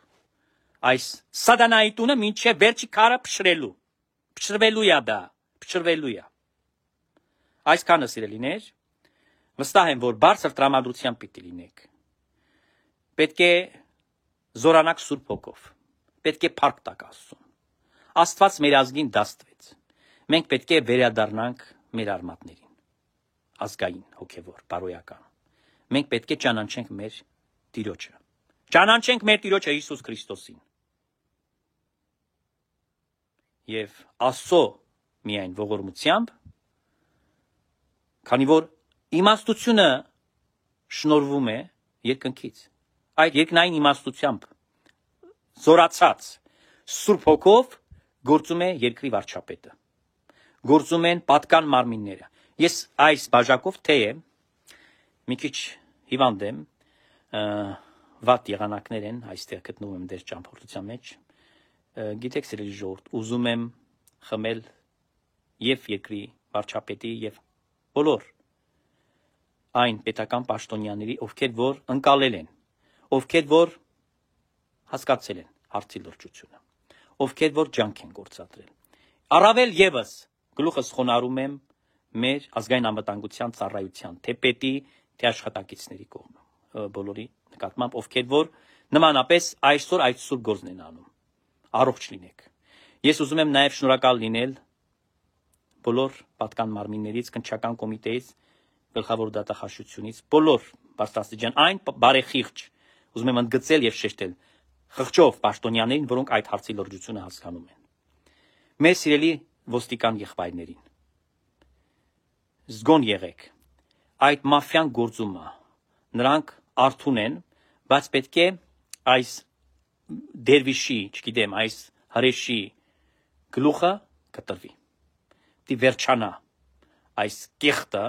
Այս սատանայի տունը մինչև վերջի քարը փշրվելու է դա, փշրվելու է։ Այսքանը սիրելիներ, վստահ եմ, որ բարձր տրամադրությամբ պիտի լինեք։ Պետք է զորանաք Սուրբ Հոգով, պետք է փառք տաք Աստծուն։ Աստված մեր ազգին դաստվեց։ Մենք պետք է վերադառնանք մեր արմատներին, ազգային, հոգևոր, բարոյական։ Մենք պետք է ճանաչենք մեր Տիրոջը։ Ճանաչենք մեր Տիրոջը Հիսուս Քրիստոսին։ Եվ Աստծո միայն ողորմությամբ, քանի որ իմաստությունը շնորհվում է երկնքից։ Այդ երկնային իմաստությամբ զորացած Սուրբ Հոգով գործում է երկրի վարչապետը։ Գործում են պատկան մարմինները։ Ես այս բաժակով թեև մի քիչ հիվանդ եմ, վատ եղանակներ են, այստեղ գտնվում եմ դեր ճամփորդության մեջ։ Գիտեք, սիրելի ժողովուրդ, ուզում եմ խմել եւ երկրի վարչապետի եւ բոլոր այն պետական պաշտոնյաների, ովքեր որ ընկալել են, ովքեր որ հասկացել են հարցի լրջությունը, ովքեր որ ջանք են գործադրել։ Առավել եւս գլուխս խոնարհում եմ մեր ազգային անվտանգության ծառայության, թե պետի, թե աշխատակիցների կողմը, բոլորի նկատմամբ, ովքեր որ նմանապես այսօր այդ սուրբ գործն են անում։ Առողջ լինեք։ Ես ուզում եմ նաև շնորհակալ լինել բոլոր պատկան մարմիններից, քննչական կոմիտեից, գլխավոր դատախազությունից, բոլոր բարձրաստիճան այն բարեխիղճ, ուզում եմ ընդգծել եւ շեշտել, խղճով պաշտոնյաներին, որոնք այդ հարցի լրջությունը հասկանում են։ Մեր սիրելի ոստիկան եղբայրներին, զգոն եղեք, այդ մաֆիան գործումը, նրանք արթուն են, բայց պետք է այս դերվիշի, չգիտեմ, այս հրեշի գլուխը կտրվի։ Դի վերջանա այս կեղտը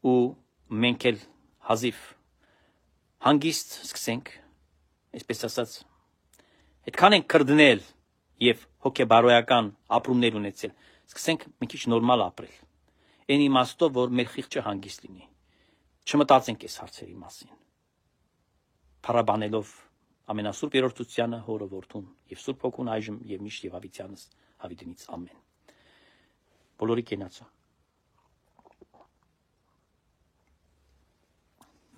ու մենք էլ հազիվ հանգիստ սկսենք, այսպես ասած, այդքան ենք կրդնել եւ հոգեբարոյական ապրումներ ունեցել, սկսենք մի քիչ նորմալ ապրել։ Այն իմաստով, որ մեր խիղճը հանգիստ լինի։ Չմտածենք այս հարցերի մասին։ Փառաբանելով ամենասուրբ երրորդությանը, Հորը, Որդուն եւ Սուրբ Հոգուն այժմ եւ միշտ եւ հավիտյանս հավիտենից ամեն։ Բոլորի կենացը։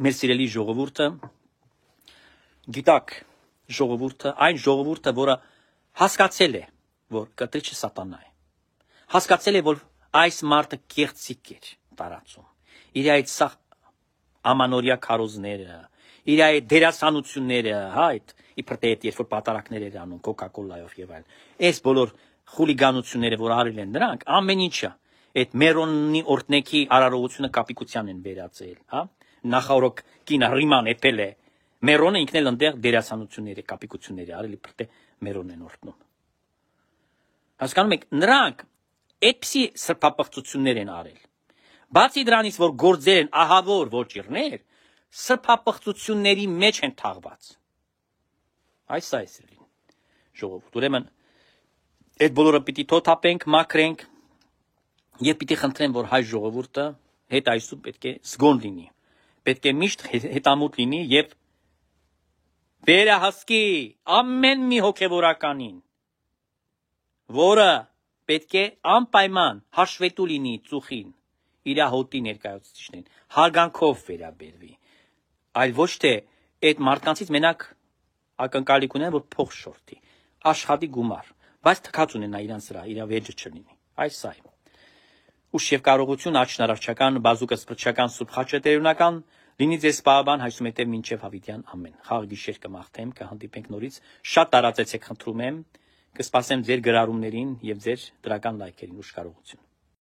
Մեր սիրելի ժողովուրդը, գիտակ ժողովուրդը, այն ժողովուրդը, որը հասկացել է, որ կտրիչը սատանա է։ Հասկացել է, որ այս մարդը կեղծիկ էր տարածում։ Իր այդ սա ամանորյա քարոզները, իր այդ դերասանությունները, այդ իբր թե երբ որ պատարակներ էր անում Coca-Cola-ով եւ այլն։ Այս բոլոր խուլիգանությունները, որ արել են նրանք, ամեն ինչը այդ Մերոնի օրտնեքի արարողությունը կապիկության են վերածել, հա։ Նախորդ կինը Ռիման էփել է։ Մերոնը ինքն էլ այնտեղ դերասանությունների, կապիկությունների արել իբր թե Մերոն են օրտնում։ Հասկանում եք, նրանք այդպիսի սրբապղծություններ են արել։ Բացի դրանից, որ գործել են ահավոր ոչիրներ, սրբապղծությունների մեջ են թաղված։ Այս է սիրելին ժողովուրդ։ Ուրեմն այդ բոլորը պիտի թոթափենք, մաքրենք եւ պիտի խնդրեմ, որ հայ ժողովուրդը հետ այսու պետք է զգոն լինի։ Պետք է միշտ հետամուտ լինի եւ վերահսկի ամեն մի հոգեվորականին, որը պետք է անպայման հաշվետու լինի ծուխին, իր հոտի ներկայացուցիչներին, հարգանքով վերաբերվի, այլ ոչ թե այդ մարդկանցից մենակ ակնկալիք ունեն, որ փող շորտի, աշխատի գումար, բայց թքած ունենա իրանց վրա, իր վեճը չլինի։ Այս է։ Ուշ եւ կարողություն աչնարարչական, բազուկը սպրչական սուրբ խաչը տերունական, լինի ձեզ սպահաբան հայսումետև մինչև հավիտյան ամեն։ Խաղ գիշեր կմաղթեմ, կհանդիպենք նորից, շատ տարածեցեք խնդրում եմ, կսպասեմ ձեր գրառումներին եւ ձեր դրական լայքերին, ուշ կարողություն։